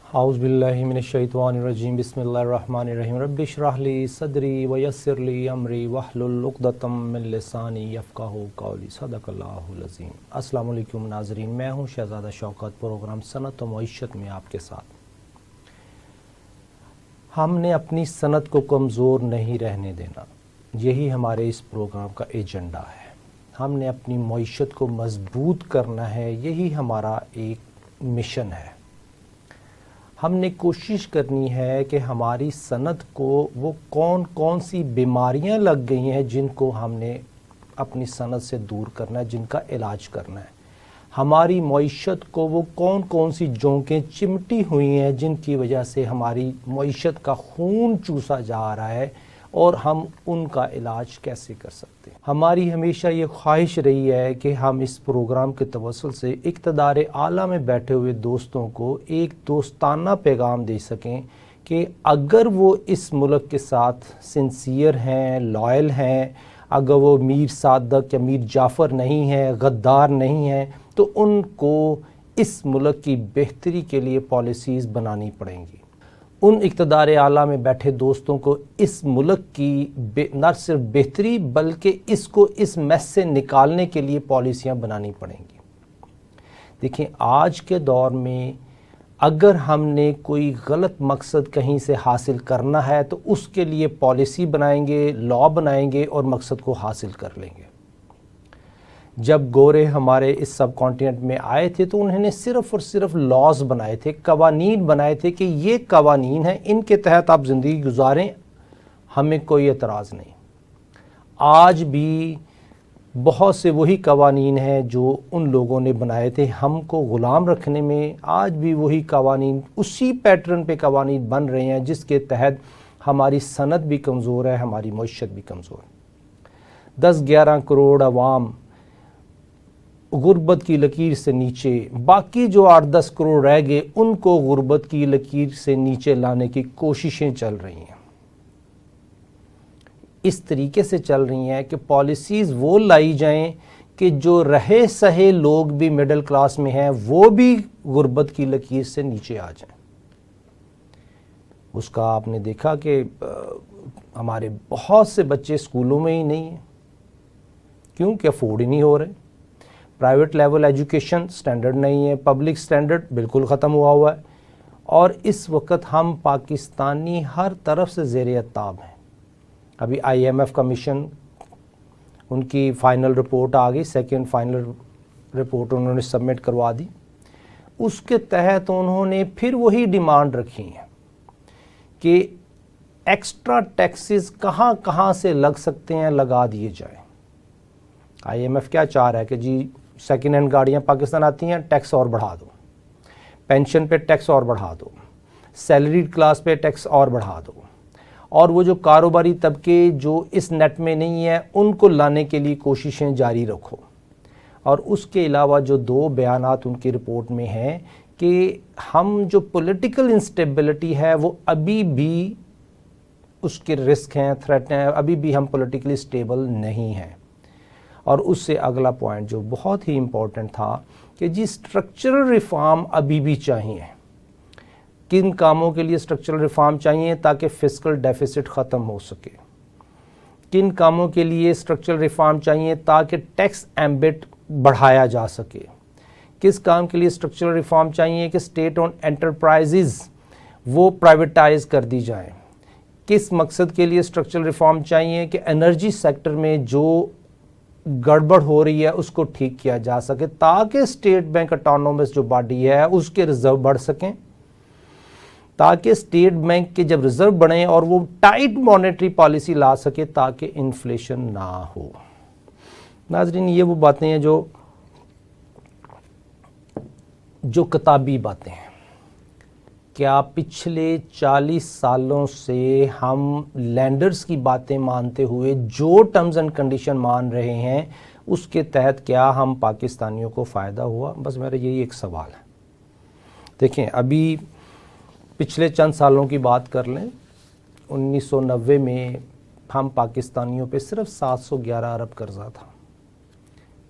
اعوذ باللہ من الشیطان الرجیم بسم اللہ الرحمن الرحیم رب اشرح لی صدری ویسر لی امری واحلل عقدۃ من لسانی یفقہوا قولی صدق اللہ العظیم۔ السلام علیکم ناظرین، میں ہوں شہزادہ شوکت، پروگرام صنعت و معیشت میں آپ کے ساتھ۔ ہم نے اپنی صنعت کو کمزور نہیں رہنے دینا، یہی ہمارے اس پروگرام کا ایجنڈا ہے۔ ہم نے اپنی معیشت کو مضبوط کرنا ہے، یہی ہمارا ایک مشن ہے۔ ہم نے کوشش کرنی ہے کہ ہماری صنعت کو وہ کون سی بیماریاں لگ گئی ہیں جن کو ہم نے اپنی صنعت سے دور کرنا ہے، جن کا علاج کرنا ہے۔ ہماری معیشت کو وہ کون سی جونکیں چمٹی ہوئی ہیں جن کی وجہ سے ہماری معیشت کا خون چوسا جا رہا ہے، اور ہم ان کا علاج کیسے کر سکتے ہیں۔ ہماری ہمیشہ یہ خواہش رہی ہے کہ ہم اس پروگرام کے توسل سے اقتدار اعلیٰ میں بیٹھے ہوئے دوستوں کو ایک دوستانہ پیغام دے سکیں کہ اگر وہ اس ملک کے ساتھ سنسیئر ہیں، لائل ہیں، اگر وہ میر صادق یا میر جعفر نہیں ہیں، غدار نہیں ہیں، تو ان کو اس ملک کی بہتری کے لیے پالیسیز بنانی پڑیں گی۔ ان اقتدار اعلیٰ میں بیٹھے دوستوں کو اس ملک کی نہ صرف بہتری بلکہ اس کو اس میس سے نکالنے کے لیے پالیسیاں بنانی پڑیں گی۔ دیکھیں، آج کے دور میں اگر ہم نے کوئی غلط مقصد کہیں سے حاصل کرنا ہے تو اس کے لیے پالیسی بنائیں گے، لا بنائیں گے اور مقصد کو حاصل کر لیں گے۔ جب گورے ہمارے اس سب کانٹیننٹ میں آئے تھے تو انہوں نے صرف اور صرف لاز بنائے تھے، قوانین بنائے تھے کہ یہ قوانین ہیں، ان کے تحت آپ زندگی گزاریں، ہمیں کوئی اعتراض نہیں۔ آج بھی بہت سے وہی قوانین ہیں جو ان لوگوں نے بنائے تھے ہم کو غلام رکھنے میں۔ آج بھی وہی قوانین، اسی پیٹرن پہ قوانین بن رہے ہیں جس کے تحت ہماری صنعت بھی کمزور ہے، ہماری معیشت بھی کمزور ہے۔ 10-11 کروڑ عوام غربت کی لکیر سے نیچے، باقی جو 8-10 کروڑ رہ گئے ان کو غربت کی لکیر سے نیچے لانے کی کوششیں چل رہی ہیں۔ اس طریقے سے چل رہی ہیں کہ پالیسیز وہ لائی جائیں کہ جو رہے سہے لوگ بھی مڈل کلاس میں ہیں وہ بھی غربت کی لکیر سے نیچے آ جائیں۔ اس کا آپ نے دیکھا کہ ہمارے بہت سے بچے اسکولوں میں ہی نہیں ہیں، کیونکہ افورڈ ہی نہیں ہو رہے۔ پرائیویٹ لیول ایجوکیشن سٹینڈرڈ نہیں ہے، پبلک سٹینڈرڈ بالکل ختم ہوا ہے، اور اس وقت ہم پاکستانی ہر طرف سے زیر عتاب ہیں۔ ابھی IMF کا مشن، ان کی فائنل رپورٹ آ گئی، سیکنڈ فائنل رپورٹ انہوں نے سبمٹ کروا دی۔ اس کے تحت انہوں نے پھر وہی ڈیمانڈ رکھی ہیں کہ ایکسٹرا ٹیکسز کہاں سے لگ سکتے ہیں، لگا دیے جائیں۔ IMF کیا چاہ رہا ہے کہ جی سیکنڈ ہینڈ گاڑیاں پاکستان آتی ہیں، ٹیکس اور بڑھا دو، پینشن پہ ٹیکس اور بڑھا دو، سیلریڈ کلاس پہ ٹیکس اور بڑھا دو، اور وہ جو کاروباری طبقے جو اس نیٹ میں نہیں ہے ان کو لانے کے لیے کوششیں جاری رکھو۔ اور اس کے علاوہ جو 2 بیانات ان کی رپورٹ میں ہیں کہ ہم جو پولیٹیکل انسٹیبلٹی ہے وہ ابھی بھی اس کے رسک ہیں، تھریٹ ہیں، ابھی بھی ہم پولیٹیکلی اسٹیبل نہیں ہیں۔ اور اس سے اگلا پوائنٹ جو بہت ہی امپورٹنٹ تھا کہ جی اسٹرکچرل ریفارم ابھی بھی چاہیے۔ کن کاموں کے لیے اسٹرکچرل ریفارم چاہیے؟ تاکہ فسکل ڈیفیسٹ ختم ہو سکے۔ کن کاموں کے لیے اسٹرکچرل ریفارم چاہیے؟ تاکہ ٹیکس ایمبٹ بڑھایا جا سکے۔ کس کام کے لیے اسٹرکچرل ریفارم چاہیے؟ کہ اسٹیٹ اون انٹرپرائزز وہ پرائیویٹائز کر دی جائیں۔ کس مقصد کے لیے اسٹرکچرل ریفارم چاہیے؟ کہ انرجی سیکٹر میں جو گڑبڑ ہو رہی ہے اس کو ٹھیک کیا جا سکے، تاکہ اسٹیٹ بینک اٹانومس جو باڈی ہے اس کے ریزرو بڑھ سکیں، تاکہ اسٹیٹ بینک کے جب ریزرو بڑھیں اور وہ ٹائٹ مانیٹری پالیسی لا سکے تاکہ انفلیشن نہ ہو۔ ناظرین، یہ وہ باتیں ہیں جو کتابی باتیں ہیں۔ کیا پچھلے 40 سالوں سے ہم لینڈرز کی باتیں مانتے ہوئے جو ٹرمز اینڈ کنڈیشن مان رہے ہیں اس کے تحت کیا ہم پاکستانیوں کو فائدہ ہوا؟ بس میرا یہی ایک سوال ہے۔ دیکھیں، ابھی پچھلے چند سالوں کی بات کر لیں، 1990 میں ہم پاکستانیوں پہ صرف 711 ارب قرضہ تھا،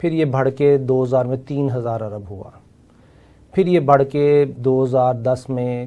پھر یہ بڑھ کے 2000 میں 3000 ارب ہوا، پھر یہ بڑھ کے 2010 میں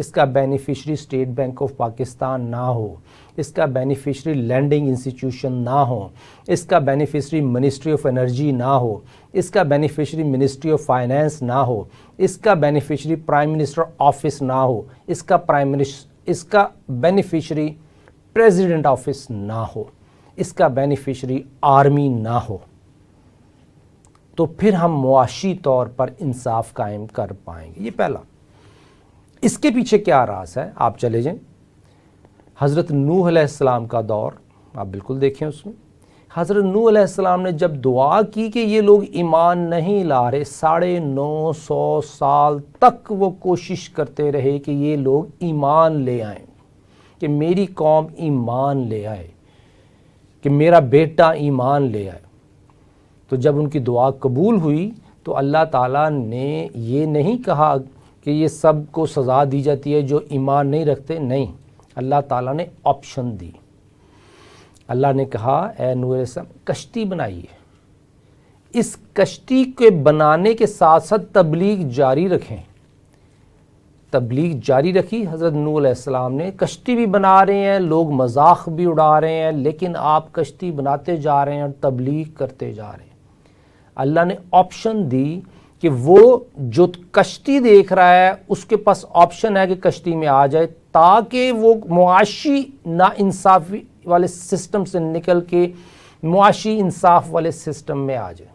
اس کا beneficiary state bank of Pakistan نہ ہو، اس کا بینیفیشری لینڈنگ انسٹیٹیوشن نہ ہو، اس کا بینیفیشری منسٹری آف انرجی نہ ہو، اس کا بینیفیشری منسٹری آف فائنانس نہ ہو، اس کا بینیفیشری پرائم منسٹر آفس نہ ہو، اس کا بینیفیشری پریزیڈنٹ آفس نہ ہو، اس کا بینیفیشری آرمی نہ ہو، تو پھر ہم معاشی طور پر انصاف قائم کر پائیں گے۔ یہ پہلا۔ اس کے پیچھے کیا راز ہے؟ آپ چلے جائیں حضرت نوح علیہ السلام کا دور، آپ بالکل دیکھیں اس میں حضرت نوح علیہ السلام نے جب دعا کی کہ یہ لوگ ایمان نہیں لا رہے، 950 سال تک وہ کوشش کرتے رہے کہ یہ لوگ ایمان لے آئیں، کہ میری قوم ایمان لے آئے، کہ میرا بیٹا ایمان لے آئے۔ تو جب ان کی دعا قبول ہوئی تو اللہ تعالیٰ نے یہ نہیں کہا کہ یہ سب کو سزا دی جاتی ہے جو ایمان نہیں رکھتے، نہیں، اللہ تعالیٰ نے آپشن دی۔ اللہ نے کہا اے نوح علیہ السلام کشتی بنائیے، اس کشتی کے بنانے کے ساتھ ساتھ تبلیغ جاری رکھیں۔ تبلیغ جاری رکھی حضرت نوح علیہ السلام نے، کشتی بھی بنا رہے ہیں، لوگ مذاق بھی اڑا رہے ہیں، لیکن آپ کشتی بناتے جا رہے ہیں اور تبلیغ کرتے جا رہے ہیں۔ اللہ نے آپشن دی کہ وہ جو کشتی دیکھ رہا ہے اس کے پاس آپشن ہے کہ کشتی میں آ جائے، تاکہ وہ معاشی ناانصافی والے سسٹم سے نکل کے معاشی انصاف والے سسٹم میں آ جائے۔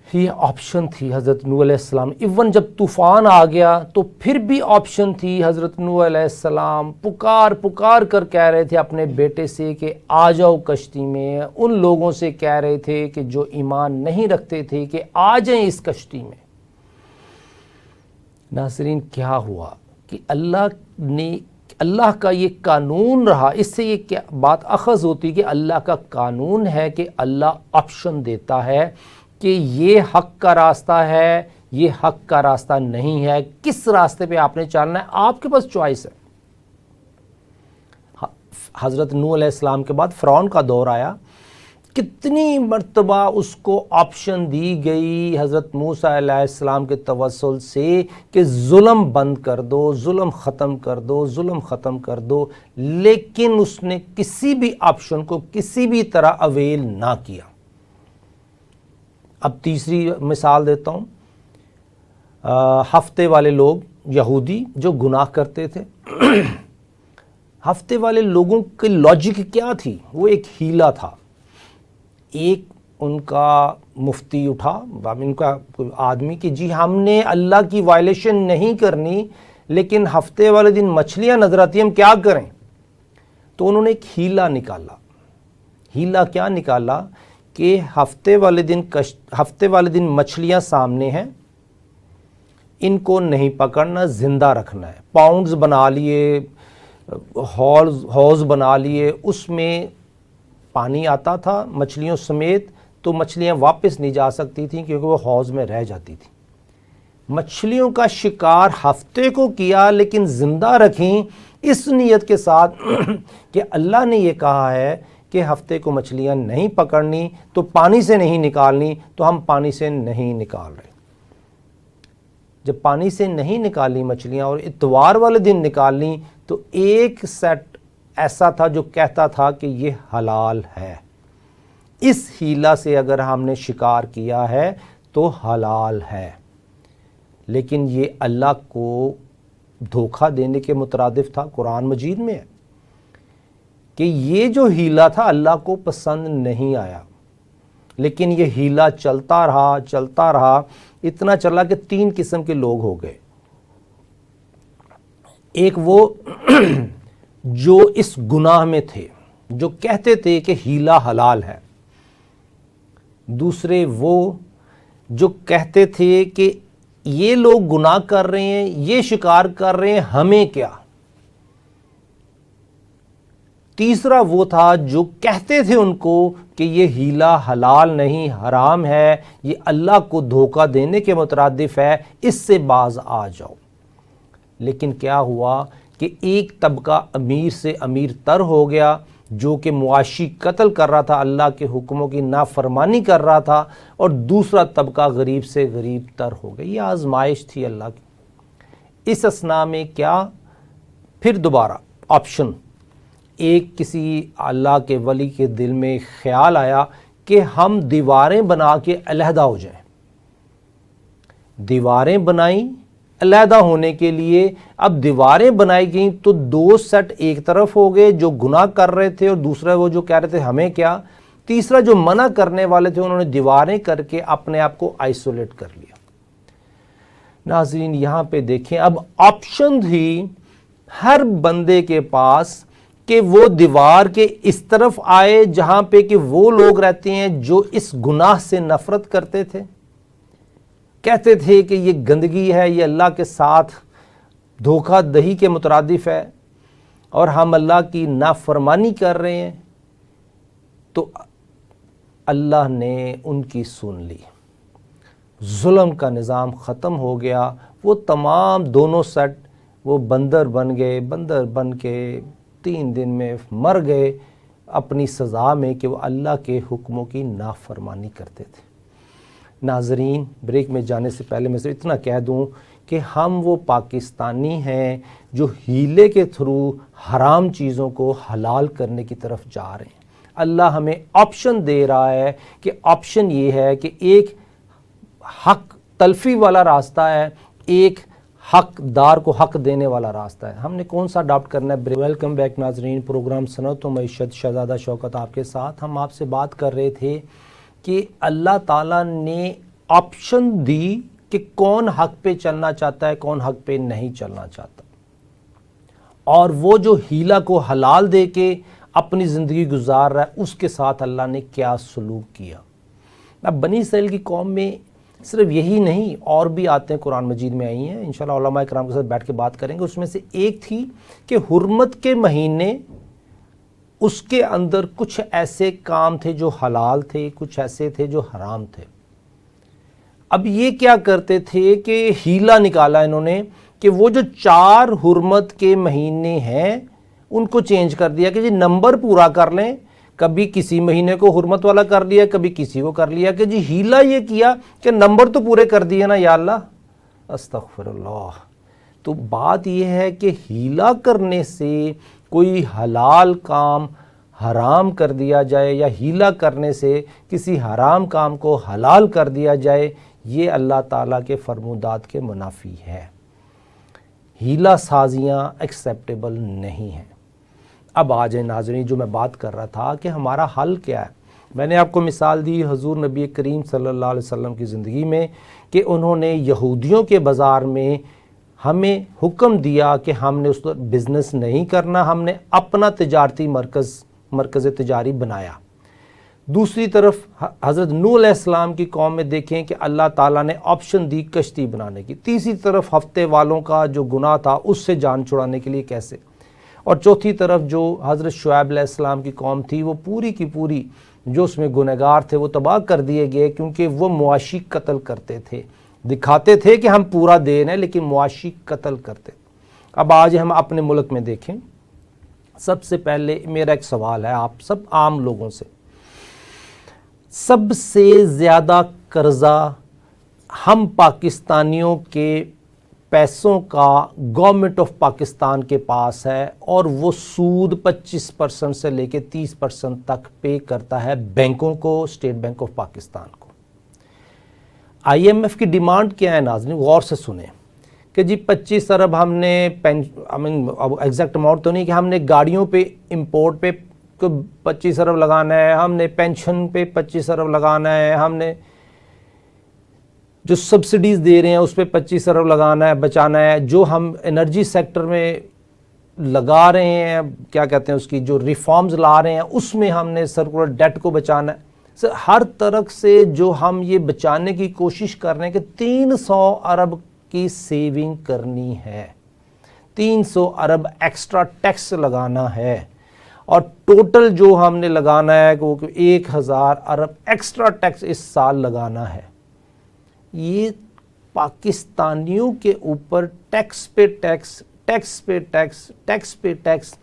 یہ آپشن تھی حضرت نوح علیہ السلام۔ ایون جب طوفان آ گیا تو پھر بھی آپشن تھی، حضرت نوح علیہ السلام پکار کر کہہ رہے تھے اپنے بیٹے سے کہ آ جاؤ کشتی میں، ان لوگوں سے کہہ رہے تھے کہ جو ایمان نہیں رکھتے تھے کہ آ جائیں اس کشتی میں۔ ناظرین کیا ہوا کہ اللہ کا یہ قانون رہا، اس سے یہ کیا بات اخذ ہوتی کہ اللہ کا قانون ہے کہ اللہ آپشن دیتا ہے کہ یہ حق کا راستہ ہے، یہ حق کا راستہ نہیں ہے، کس راستے پہ آپ نے چلنا ہے، آپ کے پاس چوائس ہے۔ حضرت نوح علیہ السلام کے بعد فرعون کا دور آیا، کتنی مرتبہ اس کو آپشن دی گئی حضرت موسیٰ علیہ السلام کے توسل سے کہ ظلم بند کر دو، ظلم ختم کر دو، ظلم ختم کر دو، لیکن اس نے کسی بھی آپشن کو کسی بھی طرح اویل نہ کیا۔ اب تیسری مثال دیتا ہوں، ہفتے والے لوگ یہودی جو گناہ کرتے تھے، ہفتے والے لوگوں کی لاجک کیا تھی؟ وہ ایک ہیلا تھا۔ ایک ان کا مفتی اٹھا، ان کا کوئی آدمی کہ جی ہم نے اللہ کی وائلیشن نہیں کرنی، لیکن ہفتے والے دن مچھلیاں نظر آتی ہیں، ہم کیا کریں؟ تو انہوں نے ایک ہیلا نکالا۔ ہیلا کیا نکالا کہ ہفتے والے دن مچھلیاں سامنے ہیں، ان کو نہیں پکڑنا، زندہ رکھنا ہے۔ پاؤنڈز بنا لیے، ہاؤز بنا لیے، اس میں پانی آتا تھا مچھلیوں سمیت، تو مچھلیاں واپس نہیں جا سکتی تھیں کیونکہ وہ ہاؤز میں رہ جاتی تھیں۔ مچھلیوں کا شکار ہفتے کو کیا لیکن زندہ رکھیں، اس نیت کے ساتھ کہ اللہ نے یہ کہا ہے کہ ہفتے کو مچھلیاں نہیں پکڑنی تو پانی سے نہیں نکالنی، تو ہم پانی سے نہیں نکال رہے۔ جب پانی سے نہیں نکالنی مچھلیاں اور اتوار والے دن نکالنی، تو ایک سیٹ ایسا تھا جو کہتا تھا کہ یہ حلال ہے۔ اس ہیلا سے اگر ہم نے شکار کیا ہے تو حلال ہے، لیکن یہ اللہ کو دھوکہ دینے کے مترادف تھا۔ قرآن مجید میں ہے کہ یہ جو ہیلا تھا اللہ کو پسند نہیں آیا، لیکن یہ ہیلا چلتا رہا، اتنا چلا کہ 3 قسم کے لوگ ہو گئے۔ ایک وہ جو اس گناہ میں تھے، جو کہتے تھے کہ ہیلا حلال ہے۔ دوسرے وہ جو کہتے تھے کہ یہ لوگ گناہ کر رہے ہیں، یہ شکار کر رہے ہیں، ہمیں کیا۔ تیسرا وہ تھا جو کہتے تھے ان کو کہ یہ ہیلا حلال نہیں، حرام ہے، یہ اللہ کو دھوکہ دینے کے مترادف ہے، اس سے باز آ جاؤ۔ لیکن کیا ہوا کہ ایک طبقہ امیر سے امیر تر ہو گیا، جو کہ معاشی قتل کر رہا تھا، اللہ کے حکموں کی نافرمانی کر رہا تھا، اور دوسرا طبقہ غریب سے غریب تر ہو گیا۔ یہ آزمائش تھی اللہ کی۔ اس اسنا میں کیا پھر دوبارہ آپشن، ایک کسی اللہ کے ولی کے دل میں خیال آیا کہ ہم دیواریں بنا کے علیحدہ ہو جائیں. دیواریں بنائیں علیحدہ ہونے کے لیے. اب دیواریں بنائی گئیں تو دو سیٹ ایک طرف ہو گئے جو گناہ کر رہے تھے، اور دوسرا وہ جو کہہ رہے تھے ہمیں کیا. تیسرا جو منع کرنے والے تھے انہوں نے دیواریں کر کے اپنے آپ کو آئسولیٹ کر لیا. ناظرین یہاں پہ دیکھیں، اب آپشن تھی ہر بندے کے پاس کہ وہ دیوار کے اس طرف آئے جہاں پہ کہ وہ لوگ رہتے ہیں جو اس گناہ سے نفرت کرتے تھے، کہتے تھے کہ یہ گندگی ہے، یہ اللہ کے ساتھ دھوکہ دہی کے مترادف ہے اور ہم اللہ کی نافرمانی کر رہے ہیں. تو اللہ نے ان کی سن لی، ظلم کا نظام ختم ہو گیا. وہ تمام دونوں سیٹ وہ بندر بن کے 3 دن میں مر گئے اپنی سزا میں کہ وہ اللہ کے حکموں کی نافرمانی کرتے تھے. ناظرین بریک میں جانے سے پہلے میں صرف اتنا کہہ دوں کہ ہم وہ پاکستانی ہیں جو ہیلے کے تھرو حرام چیزوں کو حلال کرنے کی طرف جا رہے ہیں. اللہ ہمیں آپشن دے رہا ہے کہ آپشن یہ ہے کہ ایک حق تلفی والا راستہ ہے، ایک حق دار کو حق دینے والا راستہ ہے. ہم نے کون سا اڈاپٹ کرنا ہے؟ ویلکم بیک ناظرین، پروگرام صنعت و معیشت، شہزادہ شوکت آپ کے ساتھ. ہم آپ سے بات کر رہے تھے کہ اللہ تعالیٰ نے آپشن دی کہ کون حق پہ چلنا چاہتا ہے، کون حق پہ نہیں چلنا چاہتا، اور وہ جو ہیلا کو حلال دے کے اپنی زندگی گزار رہا ہے اس کے ساتھ اللہ نے کیا سلوک کیا. اب بنی اسرائیل کی قوم میں صرف یہی نہیں اور بھی آتے ہیں قرآن مجید میں آئی ہیں، انشاءاللہ علماء کرام کے ساتھ بیٹھ کے بات کریں گے. اس میں سے ایک تھی کہ حرمت کے مہینے، اس کے اندر کچھ ایسے کام تھے جو حلال تھے، کچھ ایسے تھے جو حرام تھے. اب یہ کیا کرتے تھے کہ ہیلا نکالا انہوں نے کہ وہ جو 4 حرمت کے مہینے ہیں ان کو چینج کر دیا کہ جی نمبر پورا کر لیں. کبھی کسی مہینے کو حرمت والا کر لیا، کبھی کسی کو کر لیا، کہ جی ہیلا یہ کیا کہ نمبر تو پورے کر دیے نا یا اللہ. استغفر اللہ. تو بات یہ ہے کہ ہیلا کرنے سے کوئی حلال کام حرام کر دیا جائے یا ہیلا کرنے سے کسی حرام کام کو حلال کر دیا جائے، یہ اللہ تعالیٰ کے فرمودات کے منافی ہے. ہیلا سازیاں ایکسیپٹیبل نہیں ہیں. اب آ جائیں ناظرین، جو میں بات کر رہا تھا کہ ہمارا حل کیا ہے. میں نے آپ کو مثال دی حضور نبی کریم صلی اللہ علیہ وسلم کی زندگی میں کہ انہوں نے یہودیوں کے بازار میں ہمیں حکم دیا کہ ہم نے اس پر بزنس نہیں کرنا، ہم نے اپنا تجارتی مرکز تجاری بنایا. دوسری طرف حضرت نوح علیہ السلام کی قوم میں دیکھیں کہ اللہ تعالیٰ نے آپشن دی کشتی بنانے کی. تیسری طرف ہفتے والوں کا جو گناہ تھا اس سے جان چھڑانے کے لیے کیسے. اور چوتھی طرف جو حضرت شعیب علیہ السلام کی قوم تھی وہ پوری کی پوری جو اس میں گنہگار تھے وہ تباہ کر دیے گئے، کیونکہ وہ مواشی قتل کرتے تھے. دکھاتے تھے کہ ہم پورا دے رہے ہیں لیکن مواشی قتل کرتے. اب آج ہم اپنے ملک میں دیکھیں. سب سے پہلے میرا ایک سوال ہے آپ سب عام لوگوں سے، سب سے زیادہ قرضہ ہم پاکستانیوں کے پیسوں کا گورنمنٹ آف پاکستان کے پاس ہے، اور وہ سود 25% سے لے کے 30% تک پے کرتا ہے بینکوں کو، اسٹیٹ بینک آف پاکستان کو. آئی ایم ایف کی ڈیمانڈ کیا ہے ناظرین؟ غور سے سنیں کہ جی 25 ارب ہم نے ایگزیکٹ اماؤنٹ تو نہیں کہ ہم نے گاڑیوں پہ امپورٹ پہ 25 ارب لگانا ہے، ہم نے پینشن پہ 25 ارب لگانا ہے، ہم نے جو سبسڈیز دے رہے ہیں اس پہ 25 ارب لگانا ہے، بچانا ہے، جو ہم انرجی سیکٹر میں لگا رہے ہیں، کیا کہتے ہیں اس کی جو ریفارمز لا رہے ہیں اس میں ہم نے سرکولر ڈیٹ کو بچانا ہے. ہر طرح سے جو ہم یہ بچانے کی کوشش کر رہے ہیں کہ 300 ارب کی سیونگ کرنی ہے، 300 ارب ایکسٹرا ٹیکس لگانا ہے، اور ٹوٹل جو ہم نے لگانا ہے وہ 1000 ارب ایکسٹرا ٹیکس اس سال لگانا ہے. یہ پاکستانیوں کے اوپر ٹیکس پہ ٹیکس، ٹیکس پہ ٹیکس، ٹیکس پہ ٹیکس،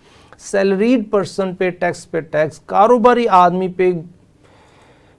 سیلریڈ پرسن پہ ٹیکس پہ ٹیکس، کاروباری آدمی پہ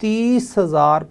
30,000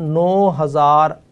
9,000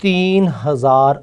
3,000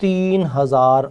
3,000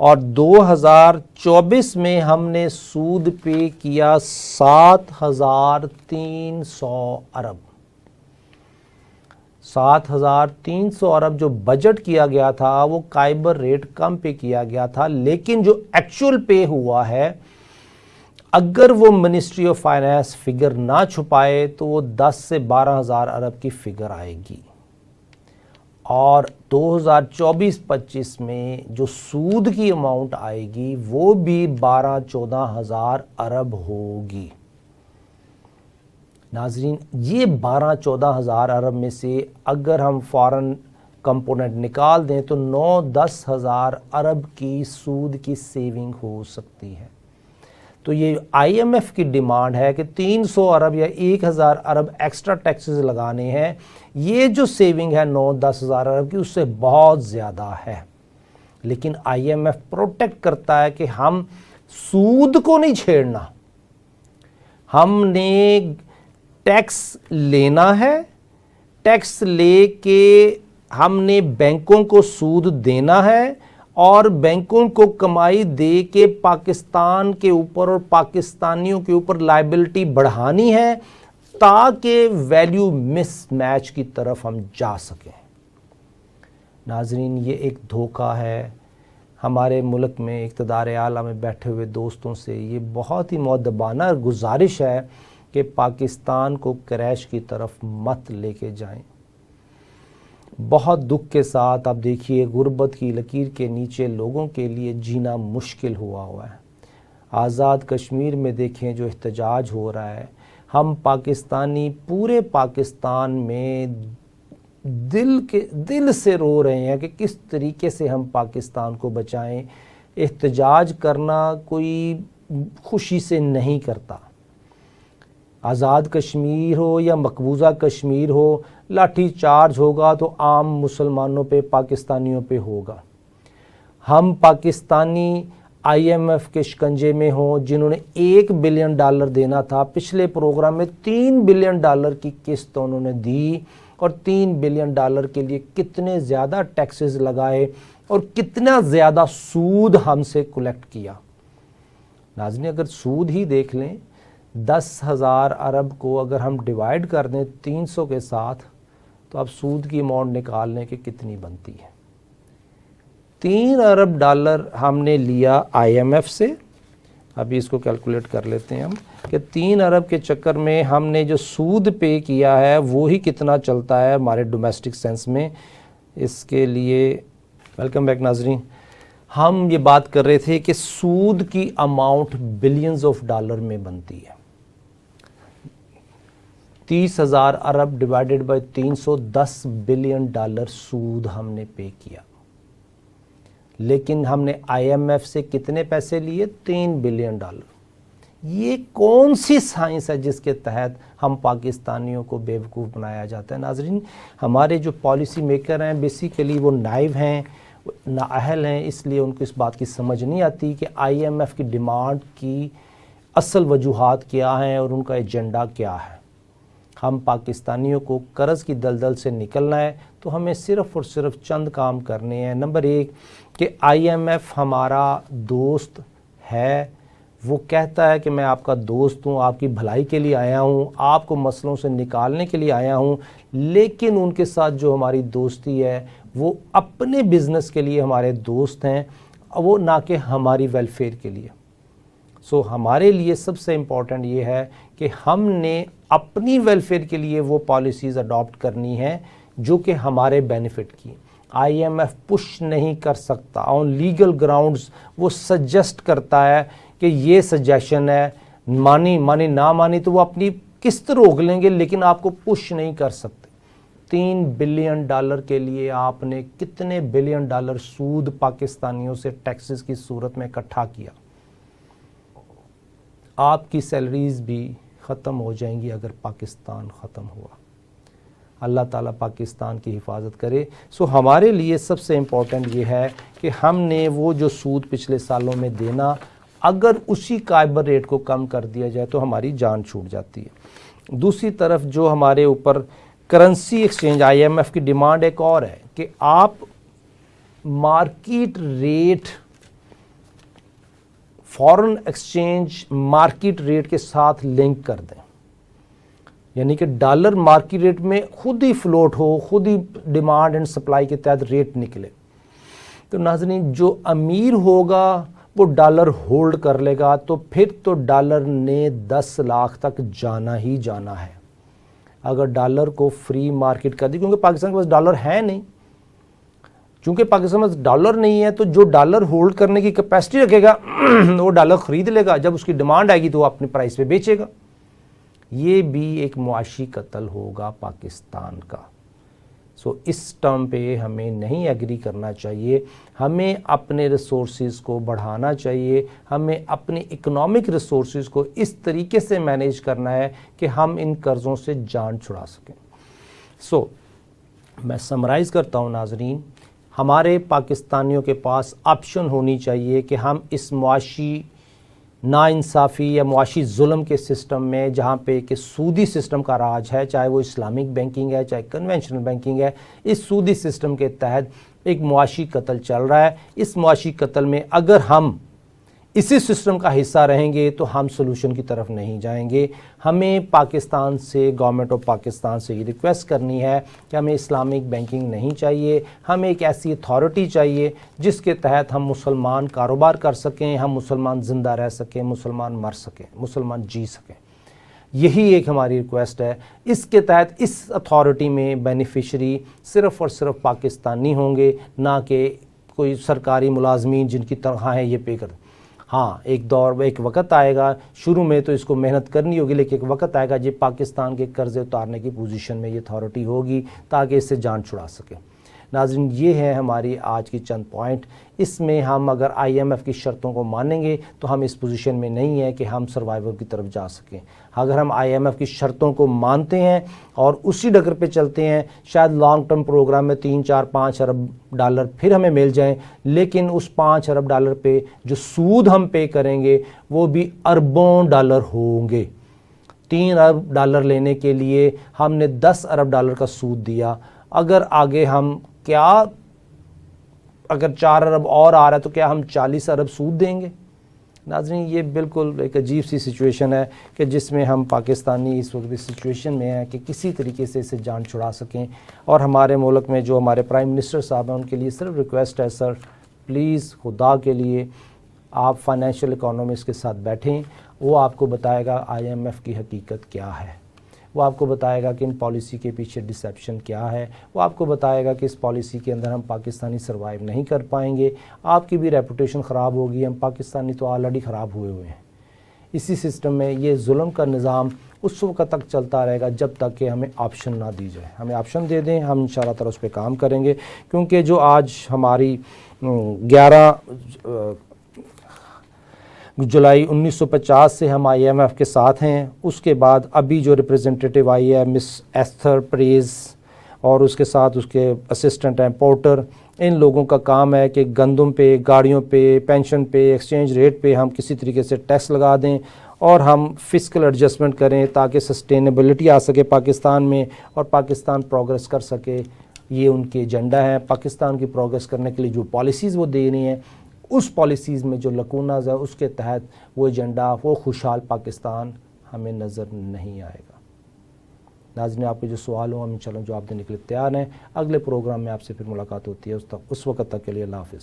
اور 2024 میں ہم نے سود پے کیا 7,300 ارب۔ 7,300 ارب جو بجٹ کیا گیا تھا وہ قائبر ریٹ کم پہ کیا گیا تھا، لیکن جو ایکچول پے ہوا ہے اگر وہ منسٹری آف فائنانس فگر نہ چھپائے تو وہ 10 سے 12,000 ارب کی فگر آئے گی، اور 2024-25 میں جو سود کی اماؤنٹ آئے گی وہ بھی 12-14,000 ارب ہوگی۔ ناظرین، یہ 12-14,000 ارب میں سے اگر ہم فارن کمپوننٹ نکال دیں تو 9-10,000 ارب کی سود کی سیونگ ہو سکتی ہے۔ تو یہ آئی ایم ایف کی ڈیمانڈ ہے کہ 300 ارب یا 1,000 ارب ایکسٹرا ٹیکسز لگانے ہیں۔ یہ جو سیونگ ہے 9-10,000 ارب کی اس سے بہت زیادہ ہے، لیکن آئی ایم ایف پروٹیکٹ کرتا ہے کہ ہم سود کو نہیں چھیڑنا، ہم نے ٹیکس لینا ہے، ٹیکس لے کے ہم نے بینکوں کو سود دینا ہے اور بینکوں کو کمائی دے کے پاکستان کے اوپر اور پاکستانیوں کے اوپر لائبلٹی بڑھانی ہے تاکہ ویلیو مس میچ کی طرف ہم جا سکیں۔ ناظرین، یہ ایک دھوکہ ہے۔ ہمارے ملک میں اقتدار اعلیٰ میں بیٹھے ہوئے دوستوں سے یہ بہت ہی مؤدبانہ گزارش ہے کہ پاکستان کو کریش کی طرف مت لے کے جائیں۔ بہت دکھ کے ساتھ آپ دیکھیے غربت کی لکیر کے نیچے لوگوں کے لیے جینا مشکل ہوا ہے۔ آزاد کشمیر میں دیکھیں جو احتجاج ہو رہا ہے، ہم پاکستانی پورے پاکستان میں دل سے رو رہے ہیں کہ کس طریقے سے ہم پاکستان کو بچائیں۔ احتجاج کرنا کوئی خوشی سے نہیں کرتا، آزاد کشمیر ہو یا مقبوضہ کشمیر ہو، لاٹھی چارج ہوگا تو عام مسلمانوں پہ، پاکستانیوں پہ ہوگا۔ ہم پاکستانی آئی ایم ایف کے شکنجے میں ہوں، جنہوں نے $1 بلین دینا تھا، پچھلے پروگرام میں $3 بلین کی قسط انہوں نے دی، اور $3 بلین کے لیے کتنے زیادہ ٹیکسز لگائے اور کتنا زیادہ سود ہم سے کلیکٹ کیا۔ ناظرین، اگر سود ہی دیکھ لیں، 10,000 ارب کو اگر ہم ڈیوائیڈ کر دیں 300 کے ساتھ تو اب سود کی اماؤنٹ نکالنے کے کتنی بنتی ہے۔ $3 ارب ہم نے لیا آئی ایم ایف سے، ابھی اس کو کیلکولیٹ کر لیتے ہیں ہم کہ 3 ارب کے چکر میں ہم نے جو سود پے کیا ہے وہی کتنا چلتا ہے ہمارے ڈومیسٹک سینس میں۔ اس کے لیے ویلکم بیک ناظرین، ہم یہ بات کر رہے تھے کہ سود کی اماؤنٹ بلینز آف ڈالر میں بنتی ہے۔ 30,000 ارب ڈیوائیڈڈ بائی 300، $10 بلین سود ہم نے پے کیا، لیکن ہم نے آئی ایم ایف سے کتنے پیسے لیے؟ $3 بلین۔ یہ کون سی سائنس ہے جس کے تحت ہم پاکستانیوں کو بیوقوف بنایا جاتا ہے؟ ناظرین، ہمارے جو پالیسی میکر ہیں بیسیکلی وہ نائب ہیں، نااہل ہیں، اس لیے ان کو اس بات کی سمجھ نہیں آتی کہ آئی ایم ایف کی ڈیمانڈ کی اصل وجوہات کیا ہیں اور ان کا ایجنڈا کیا ہے۔ ہم پاکستانیوں کو قرض کی دلدل سے نکلنا ہے تو ہمیں صرف اور صرف چند کام کرنے ہیں۔ نمبر 1 کہ آئی ایم ایف ہمارا دوست ہے، وہ کہتا ہے کہ میں آپ کا دوست ہوں، آپ کی بھلائی کے لیے آیا ہوں، آپ کو مسئلوں سے نکالنے کے لیے آیا ہوں، لیکن ان کے ساتھ جو ہماری دوستی ہے وہ اپنے بزنس کے لیے ہمارے دوست ہیں، وہ نہ کہ ہماری ویلفیئر کے لیے۔ سو ہمارے لیے سب سے امپورٹنٹ یہ ہے کہ ہم نے اپنی ویلفیئر کے لیے وہ پالیسیز اڈاپٹ کرنی ہیں جو کہ ہمارے بینیفٹ کی۔ آئی ایم ایف پش نہیں کر سکتا آن لیگل گراؤنڈز، وہ سجیسٹ کرتا ہے کہ یہ سجیشن ہے، مانی نہ مانی تو وہ اپنی قسط روک لیں گے، لیکن آپ کو پش نہیں کر سکتے۔ $3 بلین کے لیے آپ نے کتنے بلین سود پاکستانیوں سے ٹیکسز کی صورت میں اکٹھا کیا؟ آپ کی سیلریز بھی ختم ہو جائیں گی اگر پاکستان ختم ہوا۔ اللہ تعالیٰ پاکستان کی حفاظت کرے۔ سو ہمارے لیے سب سے امپورٹنٹ یہ ہے کہ ہم نے وہ جو سود پچھلے سالوں میں دینا، اگر اسی قائبر ریٹ کو کم کر دیا جائے تو ہماری جان چھوٹ جاتی ہے۔ دوسری طرف جو ہمارے اوپر currency exchange I M F کی ڈیمانڈ ایک اور ہے کہ آپ market rate foreign exchange market rate کے ساتھ لنک کر دیں، یعنی کہ ڈالر مارکیٹ ریٹ میں خود ہی فلوٹ ہو، خود ہی ڈیمانڈ اینڈ سپلائی کے تحت ریٹ نکلے، تو ناظرین جو امیر ہوگا وہ ڈالر ہولڈ کر لے گا، تو پھر تو ڈالر نے 10 لاکھ تک جانا ہی جانا ہے اگر ڈالر کو فری مارکیٹ کر دی، کیونکہ پاکستان کے پاس ڈالر ہے نہیں۔ چونکہ پاکستان میں ڈالر نہیں ہے تو جو ڈالر ہولڈ کرنے کی کیپیسٹی رکھے گا وہ ڈالر خرید لے گا، جب اس کی ڈیمانڈ آئے گی تو وہ اپنے پرائس پہ بیچے گا۔ یہ بھی ایک معاشی قتل ہوگا پاکستان کا۔ سو اس ٹرم پہ ہمیں نہیں ایگری کرنا چاہیے، ہمیں اپنے ریسورسز کو بڑھانا چاہیے، ہمیں اپنی اکنامک ریسورسز کو اس طریقے سے مینیج کرنا ہے کہ ہم ان قرضوں سے جان چھڑا سکیں۔ سو میں سمرائز کرتا ہوں ناظرین، ہمارے پاکستانیوں کے پاس آپشن ہونی چاہیے کہ ہم اس معاشی ناانصافی یا معاشی ظلم کے سسٹم میں، جہاں پہ کہ سودی سسٹم کا راج ہے، چاہے وہ اسلامک بینکنگ ہے چاہے کنونشنل بینکنگ ہے، اس سودی سسٹم کے تحت ایک معاشی قتل چل رہا ہے۔ اس معاشی قتل میں اگر ہم اسی سسٹم کا حصہ رہیں گے تو ہم سلوشن کی طرف نہیں جائیں گے۔ ہمیں پاکستان سے، گورنمنٹ آف پاکستان سے یہ ریکویسٹ کرنی ہے کہ ہمیں اسلامک بینکنگ نہیں چاہیے، ہمیں ایک ایسی اتھارٹی چاہیے جس کے تحت ہم مسلمان کاروبار کر سکیں، ہم مسلمان زندہ رہ سکیں، مسلمان مر سکیں، مسلمان جی سکیں۔ یہی ایک ہماری ریکویسٹ ہے۔ اس کے تحت اس اتھارٹی میں بینیفیشری صرف اور صرف پاکستانی ہوں گے، نہ کہ کوئی سرکاری ملازمین جن کی تنخواہیں یہ پے کر۔ ہاں ایک وقت آئے گا، شروع میں تو اس کو محنت کرنی ہوگی، لیکن ایک وقت آئے گا جب پاکستان کے قرضے اتارنے کی پوزیشن میں یہ اتھارٹی ہوگی تاکہ اس سے جان چھڑا سکے۔ ناظرین یہ ہے ہماری آج کی چند پوائنٹ۔ اس میں ہم اگر IMF کی شرطوں کو مانیں گے تو ہم اس پوزیشن میں نہیں ہے کہ ہم سروائیول کی طرف جا سکیں۔ اگر ہم IMF کی شرطوں کو مانتے ہیں اور اسی ڈگر پہ چلتے ہیں، شاید لانگ ٹرم پروگرام میں 3، 4، 5 ارب ڈالر پھر ہمیں مل جائیں، لیکن اس 5 ارب ڈالر پہ جو سود ہم پے کریں گے وہ بھی اربوں ڈالر ہوں گے۔ 3 ارب ڈالر لینے کے لیے ہم نے 10 ارب ڈالر کا سود دیا، اگر آگے ہم اگر 4 ارب اور آ رہا ہے تو کیا ہم 40 ارب سود دیں گے؟ ناظرین یہ بالکل ایک عجیب سی سچویشن ہے کہ جس میں ہم پاکستانی اس وقت اس سچویشن میں ہیں کہ کسی طریقے سے اسے جان چھڑا سکیں۔ اور ہمارے ملک میں جو ہمارے پرائم منسٹر صاحب ہیں ان کے لیے صرف ریکویسٹ ہے، سر پلیز خدا کے لیے آپ فائنینشیل اکانومسٹ کے ساتھ بیٹھیں، وہ آپ کو بتائے گا IMF کی حقیقت کیا ہے، وہ آپ کو بتائے گا کہ ان پالیسی کے پیچھے ڈسیپشن کیا ہے، وہ آپ کو بتائے گا کہ اس پالیسی کے اندر ہم پاکستانی سروائیو نہیں کر پائیں گے، آپ کی بھی ریپوٹیشن خراب ہوگی، ہم پاکستانی تو آلریڈی خراب ہوئے ہیں۔ اسی سسٹم میں یہ ظلم کا نظام اس وقت تک چلتا رہے گا جب تک کہ ہمیں آپشن نہ دی جائے۔ ہمیں آپشن دے دیں، ہم انشاءاللہ تعالی اس پہ کام کریں گے، کیونکہ جو آج ہماری 11 جولائی 1950 سے ہم IMF کے ساتھ ہیں، اس کے بعد ابھی جو ریپریزنٹیٹیو آئی ہے مس ایستھر پریز اور اس کے ساتھ اس کے اسسٹنٹ ہیں پورٹر، ان لوگوں کا کام ہے کہ گندم پہ، گاڑیوں پہ، پینشن پہ، ایکسچینج ریٹ پہ ہم کسی طریقے سے ٹیکس لگا دیں اور ہم فسکل ایڈجسٹمنٹ کریں تاکہ سسٹینیبلٹی آ سکے پاکستان میں اور پاکستان پروگریس کر سکے۔ یہ ان کے ایجنڈا ہے۔ پاکستان کی پروگریس کرنے کے لیے جو پالیسیز وہ دے رہی ہیں، اس پالیسیز میں جو لکوناز ہے اس کے تحت وہ ایجنڈا، وہ خوشحال پاکستان ہمیں نظر نہیں آئے گا۔ ناظرین آپ کے جو سوال ہوں ہم انشاءاللہ جواب دینے کے لیے تیار ہیں۔ اگلے پروگرام میں آپ سے پھر ملاقات ہوتی ہے، اس وقت تک کے لیے اللہ حافظ۔